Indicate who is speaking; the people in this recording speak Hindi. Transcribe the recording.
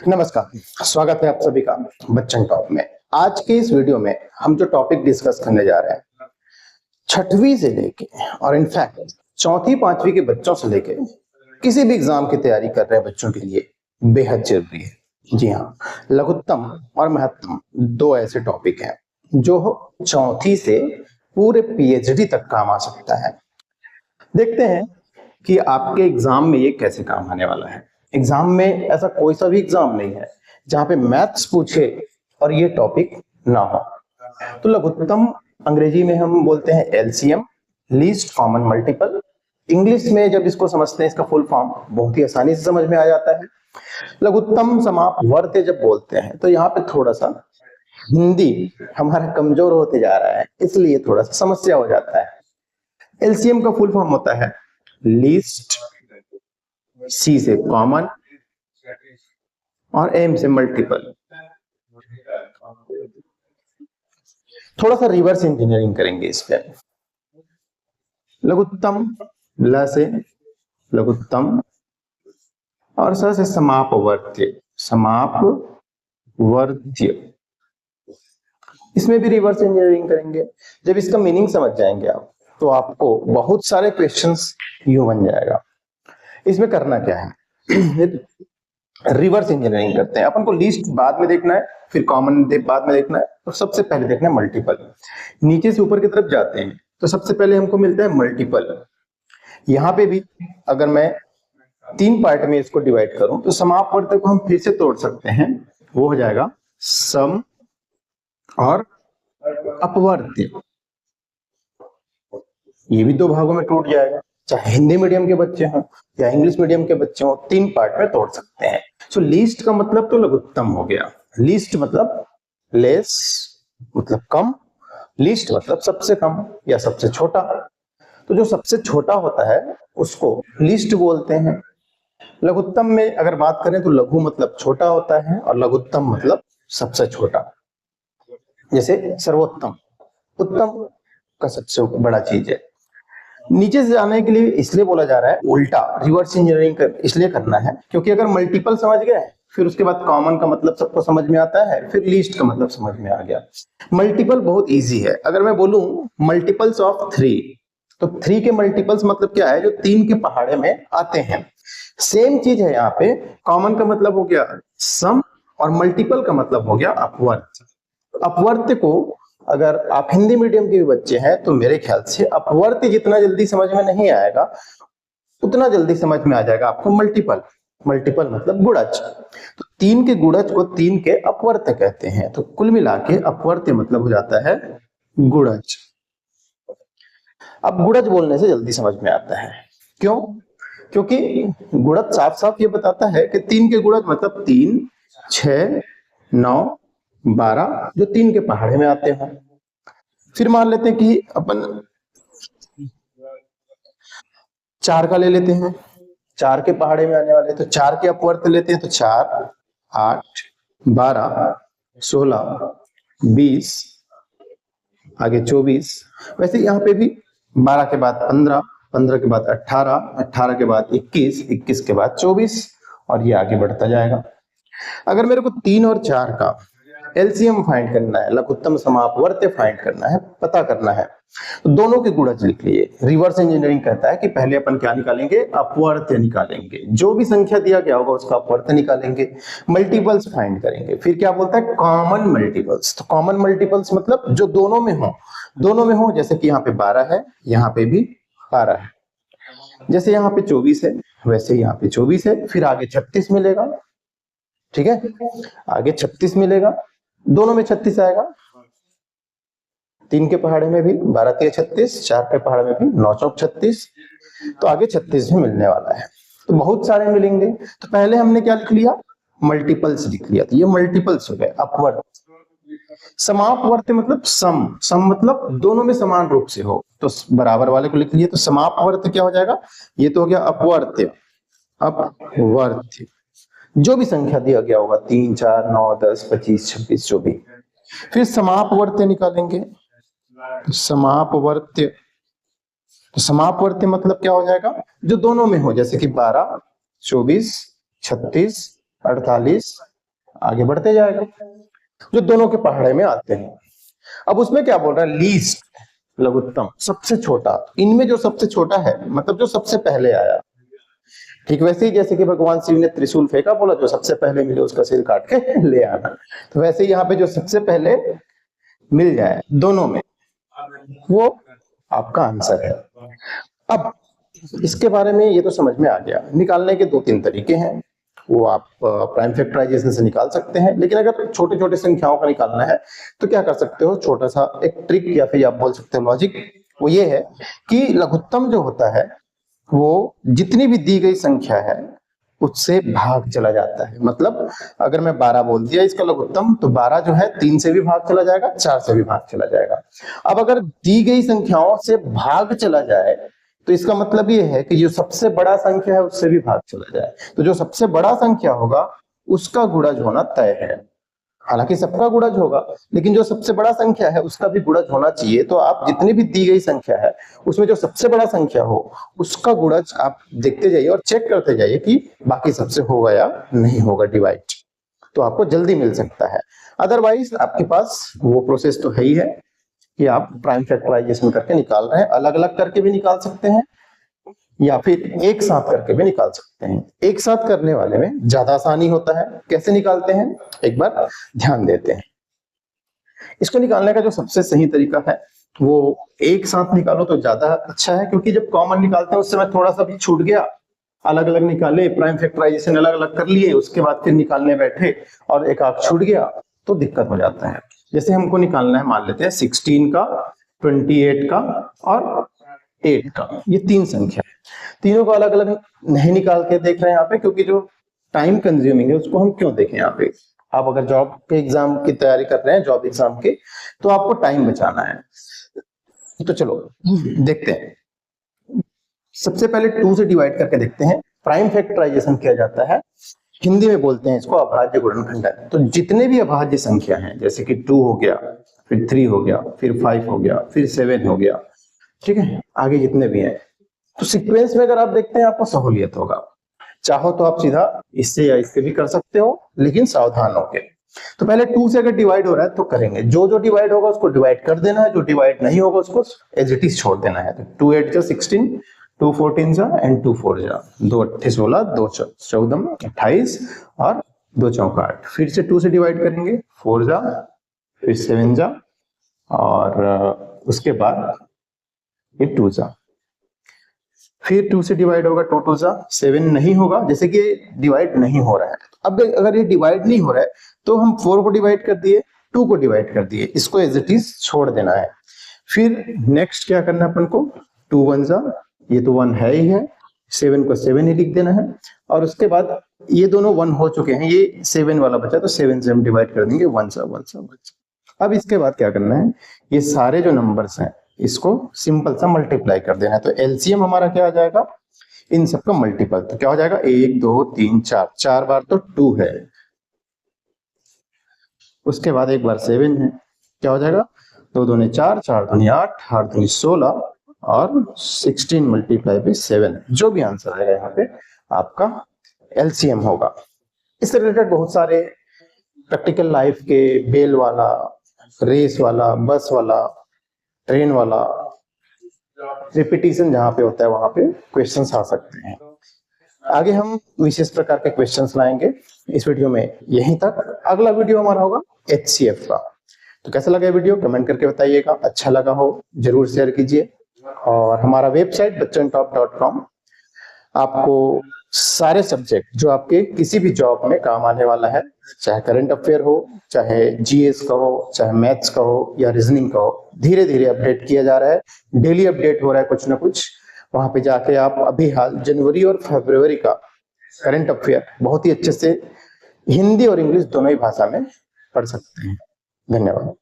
Speaker 1: नमस्कार, स्वागत है आप सभी का बच्चन टॉप में। आज के इस वीडियो में हम जो टॉपिक डिस्कस करने जा रहे हैं, छठवीं से लेके और इनफैक्ट चौथी पांचवी के बच्चों से लेके किसी भी एग्जाम की तैयारी कर रहे बच्चों के लिए बेहद जरूरी है। जी हाँ, लघुत्तम और महत्तम दो ऐसे टॉपिक हैं जो चौथी से पूरे पीएचडी तक काम आ सकता है। देखते हैं कि आपके एग्जाम में ये कैसे काम आने वाला है। एग्जाम में ऐसा कोई सा भी एग्जाम नहीं है जहां पे मैथ्स पूछे और ये टॉपिक ना हो। तो लघुत्तम अंग्रेजी में हम बोलते हैं LCM, least common multiple. English में जब इसको समझते हैं, इसका फुल फॉर्म बहुत ही आसानी से समझ में आ जाता है। लघुत्तम समापवर्त्य जब बोलते हैं तो यहाँ पे थोड़ा सा हिंदी हमारा कमजोर होते जा रहा है, इसलिए थोड़ा सा समस्या हो जाता है। एलसीएम का फुल फॉर्म होता है लीस्ट, सी से कॉमन और एम से मल्टीपल। थोड़ा सा रिवर्स इंजीनियरिंग करेंगे इस पे। लघुत्तम ल से लघुत्तम और स से समापवर्त्य, समापवर्त्य। इसमें भी रिवर्स इंजीनियरिंग करेंगे। जब इसका मीनिंग समझ जाएंगे आप तो आपको बहुत सारे क्वेश्चंस यूं बन जाएगा। इसमें करना क्या है, रिवर्स इंजीनियरिंग करते हैं। अपन को लीस्ट बाद में देखना है, फिर कॉमन बाद में देखना है, तो सबसे पहले देखना है मल्टीपल। नीचे से ऊपर की तरफ जाते हैं तो सबसे पहले हमको मिलता है मल्टीपल। यहां पे भी अगर मैं 3 पार्ट में इसको डिवाइड करूं तो समापवर्त्य को हम फिर से तोड़ सकते हैं। वो हो जाएगा सम और अपवर्त्य। ये भी 2 भागों में टूट जाएगा। चाहे हिंदी मीडियम के बच्चे हों या इंग्लिश मीडियम के बच्चे हों, 3 पार्ट में तोड़ सकते हैं। सो लीस्ट का मतलब तो लघुत्तम हो गया। लीस्ट मतलब लेस, मतलब कम। लीस्ट मतलब सबसे कम या सबसे छोटा। तो जो सबसे छोटा होता है उसको लीस्ट बोलते हैं। लघुत्तम में अगर बात करें तो लघु मतलब छोटा होता है और लघुत्तम मतलब सबसे छोटा। जैसे सर्वोत्तम, उत्तम का सबसे बड़ा चीज है। नीचे से जाने के लिए इसलिए बोला जा रहा है उल्टा, रिवर्स इंजीनियरिंग इसलिए करना है क्योंकि अगर मल्टीपल समझ गए, फिर उसके बाद कॉमन का मतलब सबको समझ में आता है, फिर लीस्ट का मतलब समझ में आ गया। मल्टीपल बहुत इजी है। अगर मैं बोलूं मल्टीपल्स ऑफ 3, तो 3 के मल्टीपल्स मतलब क्या है, जो 3 के पहाड़े में आते हैं। सेम चीज है यहाँ पे। कॉमन का मतलब हो गया सम और मल्टीपल का मतलब हो गया अपवर्त्य। अपवर्त्य को अगर आप हिंदी मीडियम के भी बच्चे हैं तो मेरे ख्याल से अपवर्त्य जितना जल्दी समझ में नहीं आएगा उतना जल्दी समझ में आ जाएगा आपको मल्टीपल। मल्टीपल मतलब गुणज। तो 3 के गुणज को 3 के अपवर्त्य कहते हैं। तो कुल मिला के अपवर्त्य मतलब हो जाता है गुणज। अब गुणज बोलने से जल्दी समझ में आता है। क्यों? क्योंकि गुणज साफ साफ ये बताता है कि 3 के गुणज मतलब 3, 6, 9, 12 जो 3 के पहाड़े में आते हैं। फिर मान लेते हैं कि अपन 4 का ले लेते हैं, 4 के पहाड़े में आने वाले, तो 4 के अपवर्त्य लेते हैं तो 4, 8, 12, 16, 20, आगे 24। वैसे यहाँ पे भी 12 के बाद 15, 15 के बाद 18, 18 के बाद 21, 21 के बाद 24 और ये आगे बढ़ता जाएगा। अगर मेरे को 3 और 4 का एलसीएम फाइंड करना है, लघुत्तम समापवर्त्य फाइंड करना है, पता करना है, तो दोनों के गुणज लिख लिए। रिवर्स इंजीनियरिंग कहता है कि पहले अपन क्या निकालेंगे, अपवर्त्य निकालेंगे। जो भी संख्या दिया गया होगा उसका अपवर्त्य निकालेंगे, मल्टीपल्स फाइंड करेंगे। फिर क्या बोलता है, कॉमन मल्टीपल्स। तो कॉमन मल्टीपल्स मतलब जो दोनों में हो, दोनों में हो। जैसे कि यहाँ पे 12 है, यहाँ पे भी 12 है। जैसे यहाँ पे 24 है वैसे यहाँ पे 24 है। फिर आगे 36 मिलेगा, ठीक है, आगे 36 मिलेगा, दोनों में 36 आएगा। 3 के पहाड़े में भी 12 3 36, 4 के पहाड़े में भी 9 चौक 36, तो आगे 36 भी मिलने वाला है। तो बहुत सारे मिलेंगे। तो पहले हमने क्या लिख लिया, मल्टीपल्स लिख लिया। तो ये मल्टीपल्स हो गए। अपवर्त्य। समापवर्त्य मतलब सम, सम मतलब दोनों में समान रूप से हो, तो बराबर वाले को लिख लिए। तो समापवर्त्य क्या हो जाएगा, ये तो हो गया अपवर्त्य। अपवर्त्य जो भी संख्या दिया गया होगा, 3, 4, 9, 10, 25, 26 जो भी। फिर समापवर्त्य निकालेंगे। समापवर्त्य, तो समापवर्त्य मतलब क्या हो जाएगा, जो दोनों में हो। जैसे कि 12, 24, 36, 48, आगे बढ़ते जाएगा, जो दोनों के पहाड़े में आते हैं। अब उसमें क्या बोल रहा है, लीस्ट, लघुत्तम, सबसे छोटा। इनमें जो सबसे छोटा है मतलब जो सबसे पहले आया। ठीक वैसे ही जैसे कि भगवान शिव ने त्रिशूल फेंका, बोला जो सबसे पहले मिले उसका सिर काट के ले आना। तो वैसे ही यहाँ पे जो सबसे पहले मिल जाए दोनों में, वो आपका आंसर है। अब इसके बारे में ये तो समझ में आ गया। निकालने के 2-3 तरीके हैं, वो आप प्राइम फैक्टराइजेशन से निकाल सकते हैं। लेकिन अगर छोटे छोटे संख्याओं का निकालना है तो क्या कर सकते हो, छोटा सा एक ट्रिक या फिर आप बोल सकते हो लॉजिक, वो ये है कि लघुत्तम जो होता है वो जितनी भी दी गई संख्या है उससे भाग चला जाता है। मतलब अगर मैं 12 बोल दिया इसका लघुत्तम, तो 12 जो है 3 से भी भाग चला जाएगा, 4 से भी भाग चला जाएगा। अब अगर दी गई संख्याओं से भाग चला जाए तो इसका मतलब ये है कि जो सबसे बड़ा संख्या है उससे भी भाग चला जाए। तो जो सबसे बड़ा संख्या होगा उसका गुणज होना तय है। हालांकि सबका गुणज होगा, लेकिन जो सबसे बड़ा संख्या है उसका भी गुणज होना चाहिए। तो आप जितनी भी दी गई संख्या है उसमें जो सबसे बड़ा संख्या हो उसका गुणज आप देखते जाइए और चेक करते जाइए कि बाकी सबसे होगा या नहीं होगा डिवाइड, तो आपको जल्दी मिल सकता है। अदरवाइज आपके पास वो प्रोसेस तो है ही है कि आप प्राइम फैक्टराइजेशन करके निकाल रहे हैं। अलग अलग करके भी निकाल सकते हैं या फिर एक साथ करके भी निकाल सकते हैं। एक साथ करने वाले में ज्यादा आसानी होता है। कैसे निकालते हैं एक बार ध्यान देते हैं। इसको निकालने का जो सबसे सही तरीका है वो एक साथ निकालो तो ज्यादा अच्छा है, क्योंकि जब कॉमन निकालते हैं उस समय थोड़ा सा भी छूट गया, अलग अलग निकाले, प्राइम फैक्टराइजेशन अलग अलग कर लिए, उसके बाद फिर निकालने बैठे और एक आंक छूट गया तो दिक्कत हो जाता है। जैसे हमको निकालना है, मान लेते हैं 16 का, 28 का और 8 का, ये 3 संख्या है। तीनों को अलग अलग नहीं निकाल के देख रहे हैं यहाँ पे, क्योंकि जो टाइम कंज्यूमिंग है उसको हम क्यों देखें। यहाँ पे आप अगर जॉब के एग्जाम की तैयारी कर रहे हैं, जॉब एग्जाम के, तो आपको टाइम बचाना है। तो चलो देखते हैं। सबसे पहले 2 से डिवाइड करके देखते हैं। प्राइम फैक्टराइजेशन किया जाता है, हिंदी में बोलते हैं इसको अभाज्य गुणनखंडन। तो जितने भी अभाज्य संख्या हैं, जैसे कि 2 हो गया, फिर 3 हो गया, फिर 5 हो गया, फिर 7 हो गया, ठीक है, आगे जितने भी हैं, तो सीक्वेंस में अगर आप देखते हैं आपको सहूलियत होगा। चाहो तो आप सीधा इससे या इससे भी कर सकते हो, लेकिन सावधान होके। तो पहले 2 से अगर डिवाइड हो रहा है तो करेंगे, जो जो डिवाइड होगा उसको डिवाइड कर देना है, जो डिवाइड नहीं होगा उसको एज इट इज छोड़ देना है। तो 2 8 जा 16, 2 14 जा एंड 2 4 जा, 2 8 16, 2 14 28 और 2 चौका 8। फिर से 2 से डिवाइड करेंगे, 4 जा, फिर 7 जा और उसके बाद ये 2 जा। फिर 2 से डिवाइड होगा, 2 2 जा 7 नहीं होगा, जैसे कि डिवाइड नहीं हो रहा है। अब अगर ये डिवाइड नहीं हो रहा है तो हम 4 को डिवाइड कर दिए, 2 को डिवाइड कर दिए, इसको एज इट इज छोड़ देना है। फिर नेक्स्ट क्या करना है अपन को, 2 1 जा, ये तो 1 है ही है, 7 को 7 ही लिख देना है। और उसके बाद ये दोनों 1 हो चुके हैं, ये 7 वाला बचा, तो 7 से हम डिवाइड कर देंगे, 1 सा 1 सा 1 सा। अब इसके बाद क्या करना है, ये सारे जो नंबर्स हैं इसको सिंपल सा मल्टीप्लाई कर देना है। तो एलसीएम हमारा क्या आ जाएगा, इन सबका मल्टीपल। तो क्या हो जाएगा, 1 2 3 4, 4 बार तो 2 है, उसके बाद एक बार 7 है, क्या हो जाएगा, 2 दूनी 4, 4 दूनी 8, 8 दूनी 16 और 16 मल्टीप्लाई बाई 7। जो भी आंसर आएगा यहाँ पे आपका एलसीएम होगा। इससे रिलेटेड बहुत सारे प्रैक्टिकल लाइफ के, बेल वाला, रेस वाला, बस वाला, ट्रेन वाला, रिपीटिशन जहां पे होता है वहां पे क्वेश्चंस आ सकते हैं। आगे हम विशेष प्रकार के क्वेश्चंस लाएंगे इस वीडियो में। यहीं तक, अगला वीडियो हमारा होगा एचसीएफ का। तो कैसा लगा वीडियो कमेंट करके बताइएगा, अच्छा लगा हो जरूर शेयर कीजिए। और हमारा वेबसाइट bachchanTop.com आपको सारे सब्जेक्ट जो आपके किसी भी जॉब में काम आने वाला है, चाहे करंट अफेयर हो, चाहे जीएस का हो, चाहे मैथ्स का हो या रीजनिंग का हो, धीरे धीरे अपडेट किया जा रहा है। डेली अपडेट हो रहा है कुछ ना कुछ। वहां पे जाके आप अभी हाल जनवरी और फरवरी का करंट अफेयर बहुत ही अच्छे से हिंदी और इंग्लिश दोनों ही भाषा में पढ़ सकते हैं। धन्यवाद।